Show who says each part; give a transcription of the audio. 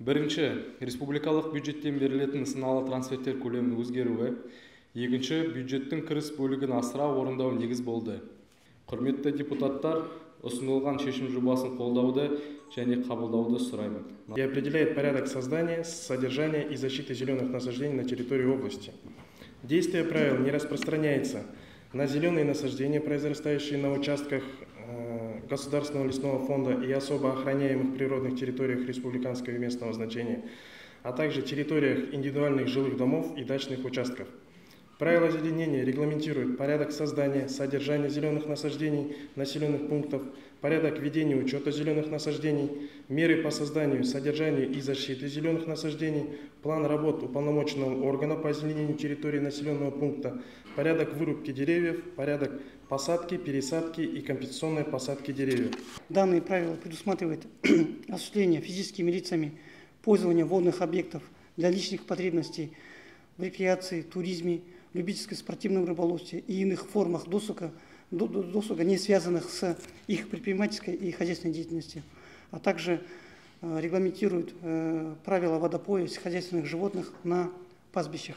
Speaker 1: Бірінші, республикалық бюджеттен берілетін нысаналы трансферттер көлемінің өзгеруі. Екінші, бюджеттің кіріс бөлігін асыра орындау негіз болды. Құрметті депутаттар, ұсынылған шешім жобасын қолдауды және қабылдауды сұраймын.
Speaker 2: И определяет порядок создания, содержания и защиты зеленых насаждений на территории области. Действие правил не распространяется на зеленые насаждения, произрастающие на участках Государственного лесного фонда и особо охраняемых природных территориях республиканского и местного значения, а также территориях индивидуальных жилых домов и дачных участков. Правила озеленения регламентируют порядок создания, содержания зеленых насаждений, населенных пунктов, порядок ведения учета зеленых насаждений, меры по созданию, содержанию и защите зеленых насаждений, план работ уполномоченного органа по озеленению территории населенного пункта, порядок вырубки деревьев, порядок посадки, пересадки и компенсационной посадки деревьев.
Speaker 3: Данные правила предусматривают осуществление физическими лицами пользования водных объектов для личных потребностей в рекреации, туризме, любительском спортивном рыболовстве и иных формах досуга, не связанных с их предпринимательской и хозяйственной деятельностью, а также регламентирует правила водопоя сельскохозяйственных животных на пастбищах.